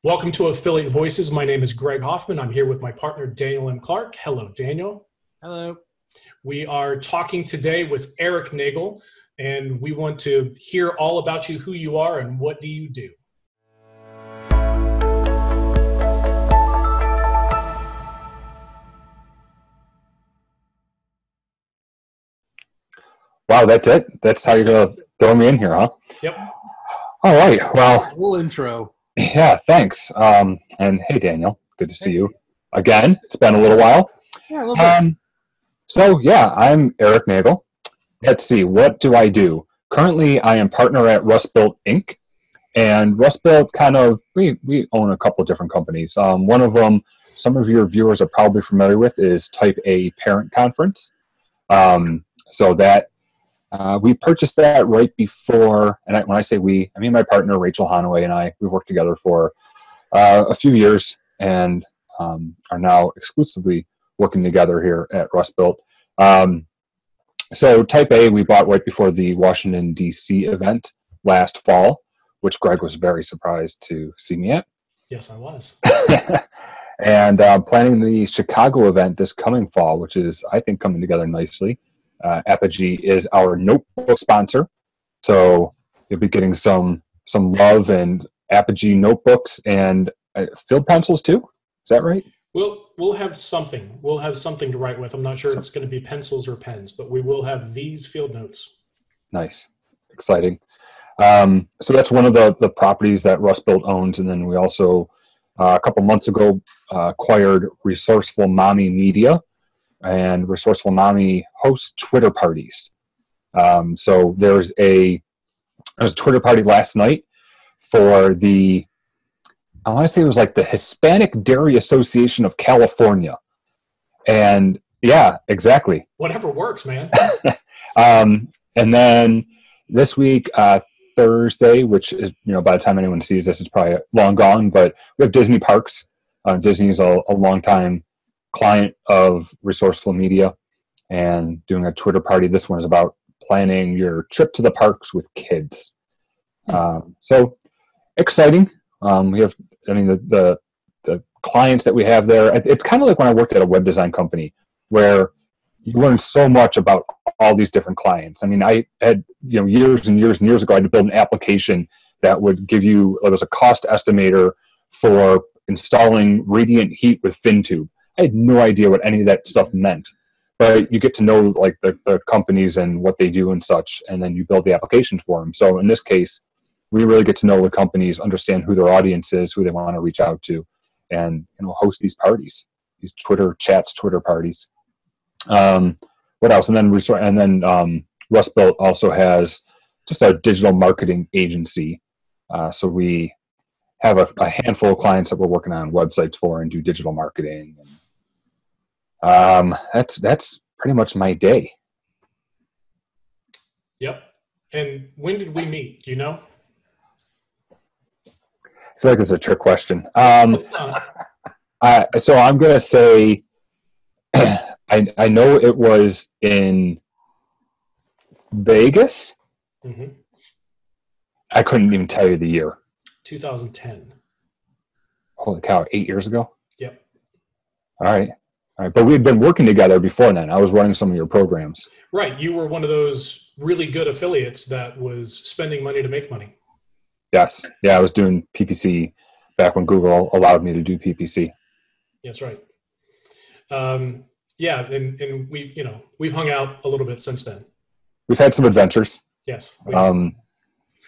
Welcome to Affiliate Voices. My name is Greg Hoffman. I'm here with my partner, Daniel M. Clark. Hello, Daniel. Hello. We are talking today with Eric Nagel, and we want to hear all about you, who you are, and what do you do. Wow, that's it? That's how you're going to throw me in here, huh? Yep. All right. Well, Full intro. Yeah, thanks. And hey, Daniel, good to see you again. It's been a little while. Yeah, a little bit. So, I'm Eric Nagel. Let's see, what do I do? Currently, I am partner at Rustbuilt Inc. And Rustbuilt we own a couple of different companies. One of them, some of your viewers are probably familiar with, is Type A Parent Conference. We purchased that right before, and when I say we, I mean my partner, Rachel Hanaway, and we've worked together for a few years and are now exclusively working together here at Rustbuilt. So Type A, we bought right before the Washington, D.C. event last fall, which Greg was very surprised to see me at. Yes, I was. And planning the Chicago event this coming fall, which is, I think, coming together nicely. Apogee is our notebook sponsor, so you'll be getting some love and Apogee notebooks and field pencils too. Is that right? We'll have something. We'll have something to write with. I'm not sure if it's going to be pencils or pens, but we will have these field notes. Nice, exciting. So that's one of the properties that Rustbuilt owns, and then we also a couple months ago acquired Resourceful Mommy Media. And Resourceful Mommy hosts Twitter parties. So there was a Twitter party last night for I want to say it was like the Hispanic Dairy Association of California. And yeah, exactly. Whatever works, man. And then this week, Thursday, which is, by the time anyone sees this, it's probably long gone, but we have Disney Parks. Disney's a long time client of Resourceful Media and doing a Twitter party. This one is about planning your trip to the parks with kids. So exciting. We have, the clients that we have there, it's kind of like when I worked at a web design company where you learn so much about all these different clients. I had, years and years and years ago, I had to build an application that would give you, it was a cost estimator for installing radiant heat with FinTube. I had no idea what any of that stuff meant, but you get to know like the companies and what they do and such, and then you build the applications for them. So in this case, we really get to know the companies, understand who their audience is, who they want to reach out to, and host these parties, these Twitter chats, Twitter parties. What else? And then Rustbuilt also has just a digital marketing agency. So we have a handful of clients that we're working on websites for and do digital marketing. That's pretty much my day. Yep. And when did we meet? Do you know? I feel like it's a trick question. So I'm going to say, I know it was in Vegas. Mm-hmm. I couldn't even tell you the year. 2010. Holy cow, 8 years ago? Yep. All right. But we had been working together before then. I was running some of your programs. Right. You were one of those really good affiliates that was spending money to make money. Yes. Yeah, I was doing PPC back when Google allowed me to do PPC. That's right. And we've hung out a little bit since then. We've had some adventures. Yes.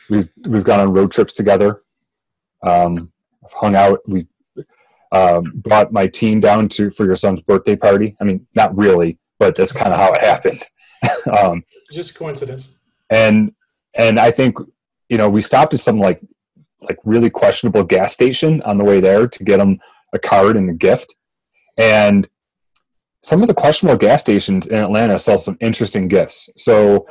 We've gone on road trips together. I've hung out. We brought my team down for your son's birthday party. Not really, but that's kind of how it happened. Just coincidence. And I think, we stopped at some like really questionable gas station on the way there to get them a card and a gift. And some of the questionable gas stations in Atlanta sell some interesting gifts. So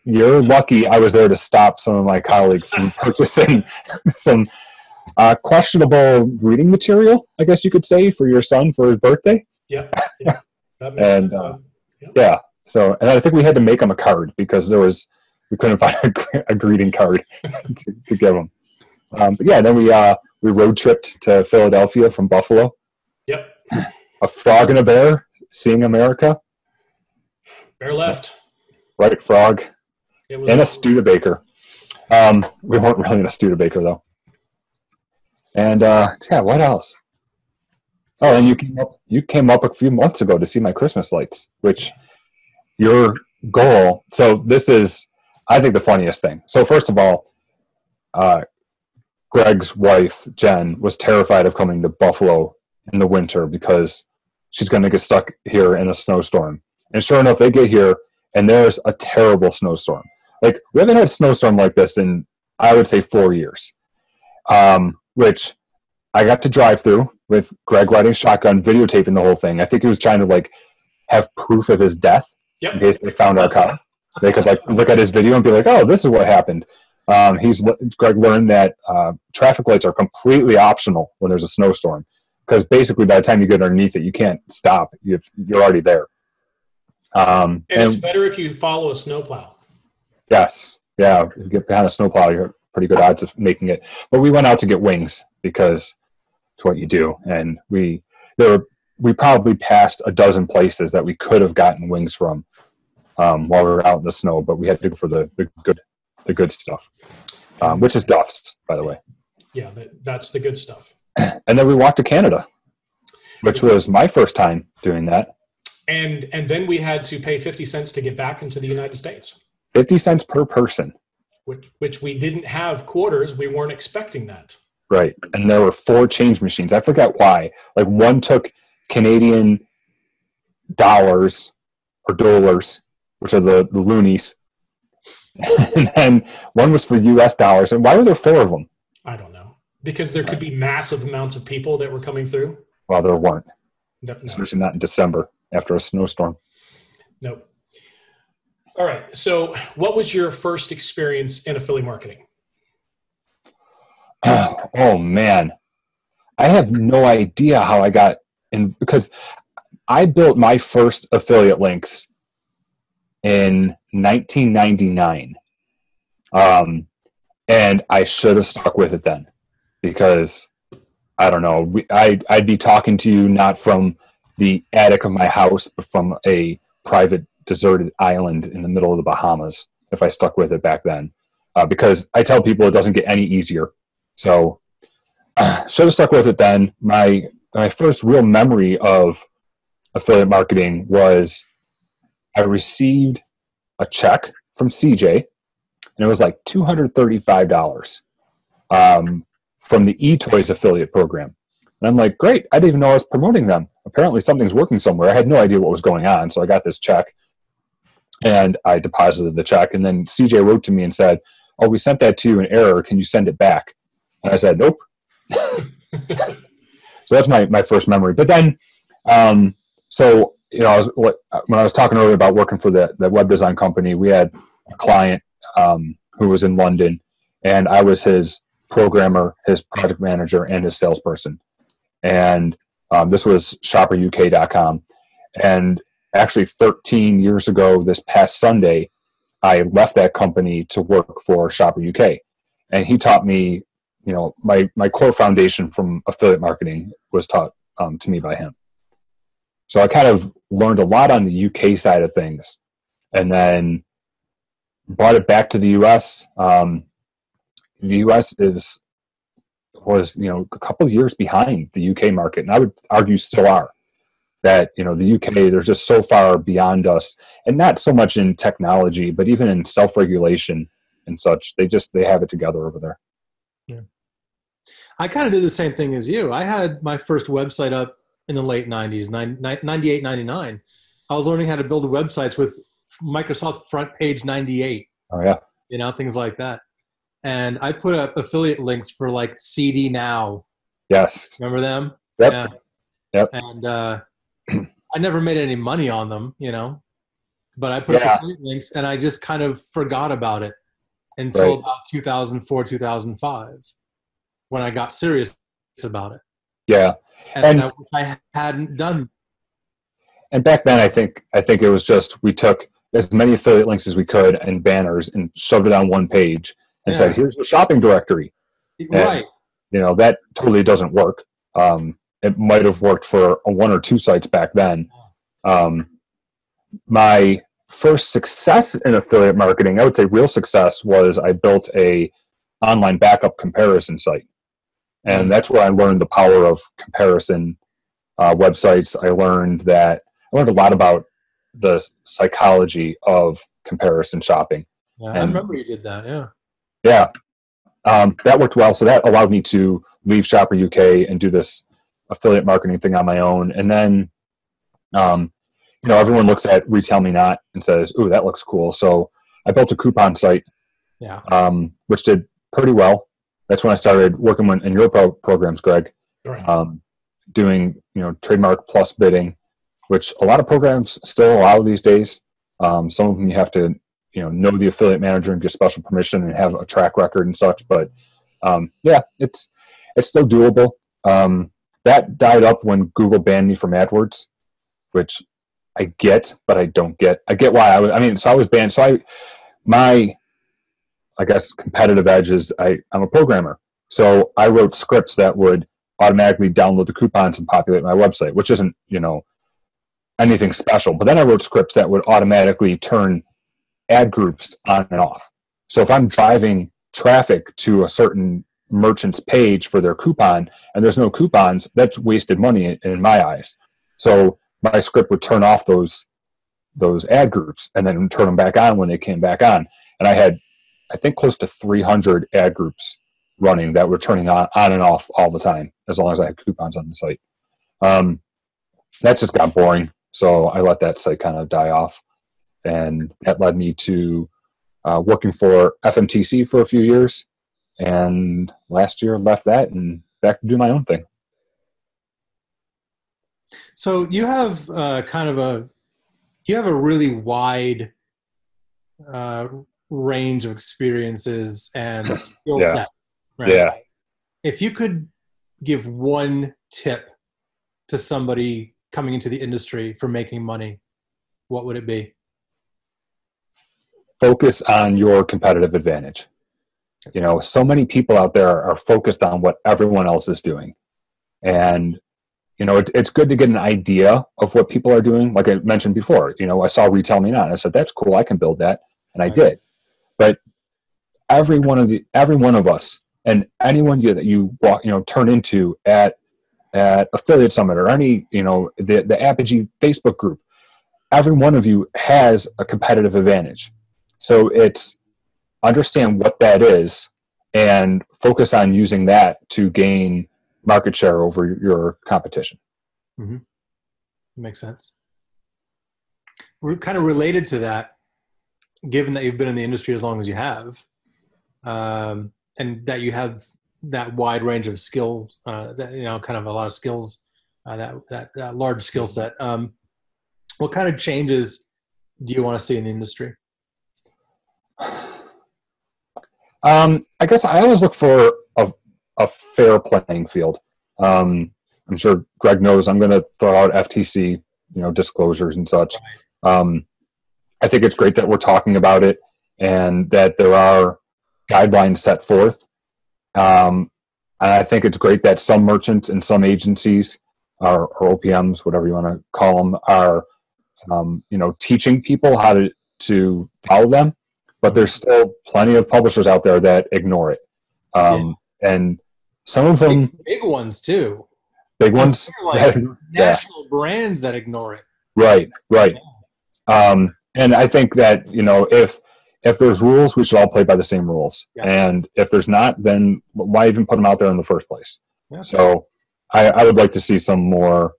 you're lucky I was there to stop some of my colleagues from purchasing some questionable reading material, I guess you could say, for your son for his birthday. Yeah. That makes sense. Yeah. So, and I think we had to make him a card because we couldn't find a greeting card to give him. But yeah, then we we road tripped to Philadelphia from Buffalo. Yep. A frog and a bear, seeing America. Bear left. Right, frog. It was And a Studebaker. We weren't really in a Studebaker, though. And, yeah, what else? Oh, and you came up a few months ago to see my Christmas lights, which your goal. So this is, I think, the funniest thing. So first of all, Greg's wife, Jen, was terrified of coming to Buffalo in the winter because she's going to get stuck here in a snowstorm. And sure enough, they get here, and there's a terrible snowstorm. Like, we haven't had a snowstorm like this in, I would say, 4 years, which I got to drive through with Greg riding shotgun, videotaping the whole thing. I think he was trying to, like, have proof of his death in case they found our car. They could, like, look at his video and be like, oh, this is what happened. Greg learned that traffic lights are completely optional when there's a snowstorm because basically by the time you get underneath it, you can't stop. You're already there. And it's better if you follow a snowplow. Yes. Yeah. If you get behind a snowplow, you're pretty good odds of making it. But we went out to get wings because it's what you do. And we probably passed a dozen places that we could have gotten wings from while we were out in the snow, but we had to go for the good stuff, which is Duff's, by the way. Yeah, that's the good stuff. And then we walked to Canada, which was my first time doing that. And then we had to pay 50 cents to get back into the United States. 50 cents per person. Which we didn't have quarters. We weren't expecting that. Right. And there were 4 change machines. I forget why. Like, one took Canadian dollars or dollars, which are the loonies. And then one was for U.S. dollars. And why were there 4 of them? I don't know. Because there could be massive amounts of people that were coming through. Well, there weren't. No. Especially not in December after a snowstorm. Nope. All right. So what was your first experience in affiliate marketing? Oh, man. I have no idea how I got in, because I built my first affiliate links in 1999. And I should have stuck with it then because, I don't know, I'd be talking to you not from the attic of my house, but from a private deserted island in the middle of the Bahamas if I stuck with it back then. Because I tell people it doesn't get any easier. So should have stuck with it then. My first real memory of affiliate marketing was I received a check from CJ, and it was like $235 from the eToys affiliate program. And I'm like, great, I didn't even know I was promoting them. Apparently something's working somewhere. I had no idea what was going on, so I got this check, and I deposited the check, and then CJ wrote to me and said, oh, we sent that to you in error. Can you send it back? And I said, nope. So that's my first memory. But then, so, you know, when I was talking earlier about working for the web design company, we had a client who was in London, and I was his programmer, his project manager, and his salesperson. And this was shopperuk.com. And actually 13 years ago, this past Sunday, I left that company to work for Shopper UK. And he taught me, you know, my core foundation from affiliate marketing was taught to me by him. So I kind of learned a lot on the UK side of things, and then brought it back to the US. The US was, you know, a couple of years behind the UK market, and I would argue still are. That, you know, the UK, they're just so far beyond us, and not so much in technology, but even in self-regulation and such. They have it together over there. Yeah. I kind of did the same thing as you. I had my first website up in the late 90s, 98, 99. I was learning how to build websites with Microsoft Front Page 98. Oh, yeah. You know, things like that. And I put up affiliate links for like CD Now. Yes. Remember them? Yep. Yeah. Yep. And I never made any money on them, you know, but I put up affiliate links and I just kind of forgot about it until about 2004, 2005, when I got serious about it. Yeah. And I wish I hadn't done. And back then, I think it was just, we took as many affiliate links as we could and banners and shoved it on one page and said, here's the shopping directory. Right. that totally doesn't work. It might have worked for one or two sites back then. My first success in affiliate marketing, I would say real success, was I built a online backup comparison site. And that's where I learned the power of comparison websites. I learned a lot about the psychology of comparison shopping. Yeah, I remember you did that. Yeah. Yeah. That worked well. So that allowed me to leave Shopper UK and do this affiliate marketing thing on my own. And then, everyone looks at Retail Me Not and says, "Ooh, that looks cool." So I built a coupon site, which did pretty well. That's when I started working in your programs, Greg, Right. Doing trademark plus bidding, which a lot of programs still allow these days. Some of them you have to know the affiliate manager and get special permission and have a track record and such. But it's still doable. That died up when Google banned me from AdWords, which I get, but I don't get. I get why so I was banned. So my competitive edge is I'm a programmer. So I wrote scripts that would automatically download the coupons and populate my website, which isn't, anything special. But then I wrote scripts that would automatically turn ad groups on and off. So if I'm driving traffic to a certain merchant's page for their coupon and there's no coupons, that's wasted money in my eyes. So my script would turn off those ad groups and then turn them back on when they came back on. And I had, I think, close to 300 ad groups running that were turning on and off all the time, as long as I had coupons on the site. That just got boring. So I let that site kind of die off. And that led me to working for FMTC for a few years. And last year left that and back to do my own thing. So you have you have a really wide range of experiences and skill set, right? Yeah. If you could give one tip to somebody coming into the industry for making money, what would it be? Focus on your competitive advantage. So many people out there are focused on what everyone else is doing. And it's good to get an idea of what people are doing. Like I mentioned before, I saw Retail Me Not. I said, that's cool. I can build that. And I did. But every one of us and anyone that you walk, turn into at Affiliate Summit or any, the Apogee Facebook group, every one of you has a competitive advantage. So it's understand what that is and focus on using that to gain market share over your competition. Mm-hmm. Makes sense. We're kind of related to that, given that you've been in the industry as long as you have, and that you have that wide range of skills, that kind of a lot of skills, that large skill set. What kind of changes do you want to see in the industry? I guess I always look for a fair playing field. I'm sure Greg knows I'm going to throw out FTC, disclosures and such. I think it's great that we're talking about it and that there are guidelines set forth. And I think it's great that some merchants and some agencies or OPMs, whatever you want to call them, are, teaching people how to follow them. But there's still plenty of publishers out there that ignore it. And some of them... Big ones, too. Big ones? Like national brands that ignore it. Right. And I think that, if there's rules, we should all play by the same rules. Yeah. And if there's not, then why even put them out there in the first place? Yeah. So I would like to see some more...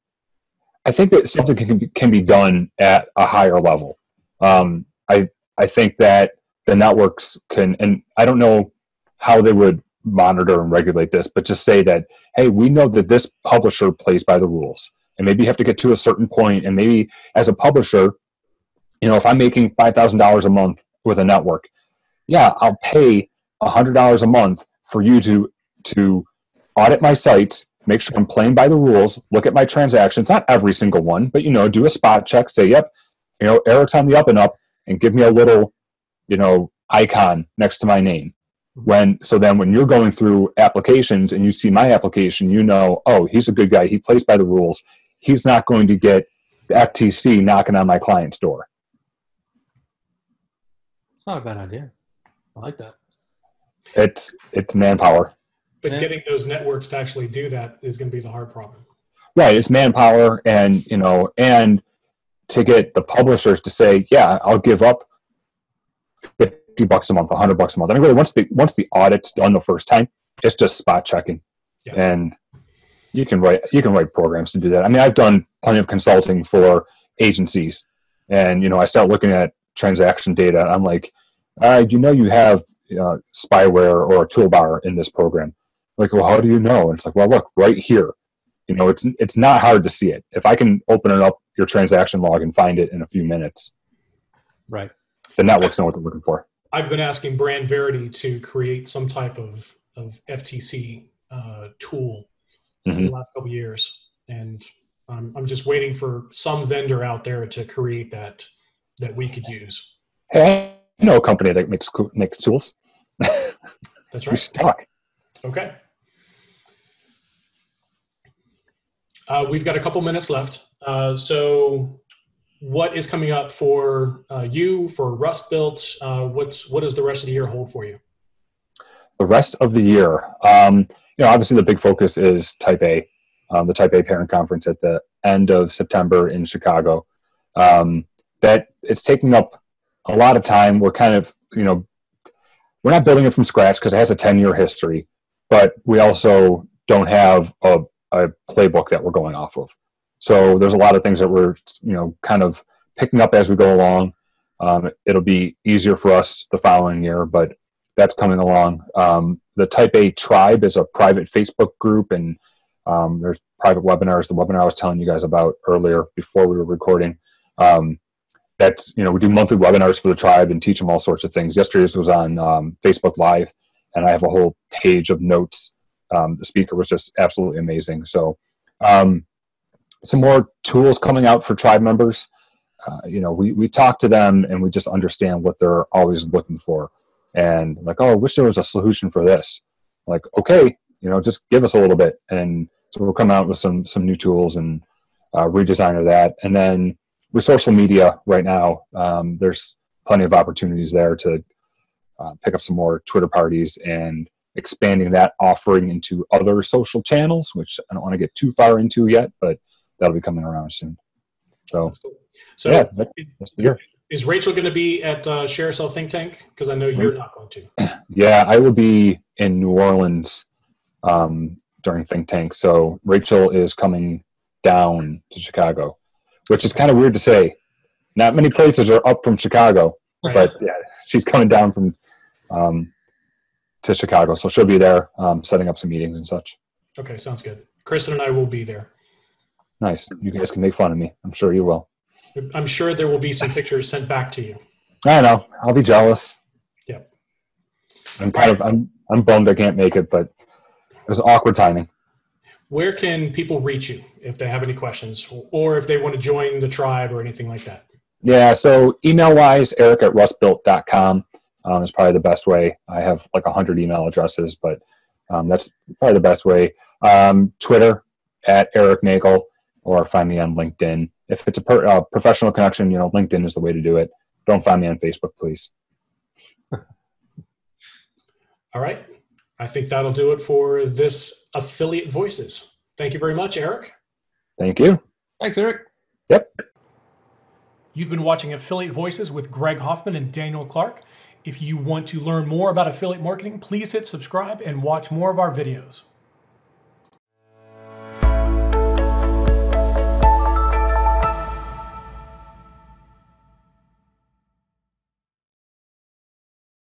I think that something can be done at a higher level. I think that the networks can, and I don't know how they would monitor and regulate this, but just say that, hey, we know that this publisher plays by the rules, and maybe you have to get to a certain point, and maybe as a publisher, if I'm making $5,000 a month with a network, I'll pay $100 a month for you to audit my sites, make sure I'm playing by the rules, look at my transactions, not every single one, but, do a spot check, say, yep, Eric's on the up and up, and give me a little, icon next to my name. So then when you're going through applications and you see my application, you know, oh, he's a good guy. He plays by the rules. He's not going to get the FTC knocking on my client's door. It's not a bad idea. I like that. It's manpower. But getting those networks to actually do that is going to be the hard problem. Right. It's manpower, and, you know, and to get the publishers to say, yeah, I'll give up $50 a month, $100 a month. I mean, really, once the audit's done the first time, it's just spot checking. Yeah. And you can write programs to do that. I mean, I've done plenty of consulting for agencies, and, you know, I start looking at transaction data. I'm like, all right, you know, you have spyware or a toolbar in this program. Like, well, how do you know? And it's like, well, look, right here. You know, it's not hard to see it. If I can open it up, your transaction log, and find it in a few minutes, right? The networks know what they're looking for. I've been asking Brand Verity to create some type of FTC tool for the last couple of years, and I'm just waiting for some vendor out there to create that we could use. Hey, I know a company that makes tools. That's right. We should talk. Okay. We've got a couple minutes left. So what is coming up for you, for Rust Built? What does the rest of the year hold for you? The rest of the year, you know, obviously the big focus is Type A, the Type A parent conference at the end of September in Chicago. That it's taking up a lot of time. We're kind of, you know, we're not building it from scratch because it has a 10-year history, but we also don't have a playbook that we're going off of. So there's a lot of things that we're, you know, kind of picking up as we go along. It'll be easier for us the following year, but that's coming along. The Type A Tribe is a private Facebook group, and there's private webinars. The webinar I was telling you guys about earlier before we were recording. That's, you know, we do monthly webinars for the tribe and teach them all sorts of things. Yesterday's was on Facebook Live, and I have a whole page of notes. The speaker was just absolutely amazing. So some more tools coming out for tribe members. You know, we talk to them and we just understand what they're always looking for. And like, oh, I wish there was a solution for this. Like, okay, you know, just give us a little bit. And so we're coming out with some new tools and redesign of that. And then with social media right now, there's plenty of opportunities there to pick up some more Twitter parties and expanding that offering into other social channels, which I don't want to get too far into yet, but that'll be coming around soon. So yeah, that's the year. Is Rachel going to be at Share Yourself Think Tank? Because I know you're not going to. Yeah, I will be in New Orleans during Think Tank. So Rachel is coming down to Chicago, which is kind of weird to say. Not many places are up from Chicago, right. But yeah, she's coming down from to Chicago. So she'll be there setting up some meetings and such. Okay, sounds good. Kristen and I will be there. Nice. You guys can make fun of me. I'm sure you will. I'm sure there will be some pictures sent back to you. I know. I'll be jealous. Yep. I'm bummed I can't make it, but it was awkward timing. Where can people reach you if they have any questions or if they want to join the tribe or anything like that? Yeah, so email-wise, eric@rustbuilt.com is probably the best way. I have like 100 email addresses, but that's probably the best way. Twitter @EricNagel, or find me on LinkedIn. If it's a professional connection, you know, LinkedIn is the way to do it. Don't find me on Facebook, please. All right. I think that'll do it for this Affiliate Voices. Thank you very much, Eric. Thank you. Thanks, Eric. Yep. You've been watching Affiliate Voices with Greg Hoffman and Daniel Clark. If you want to learn more about affiliate marketing, please hit subscribe and watch more of our videos.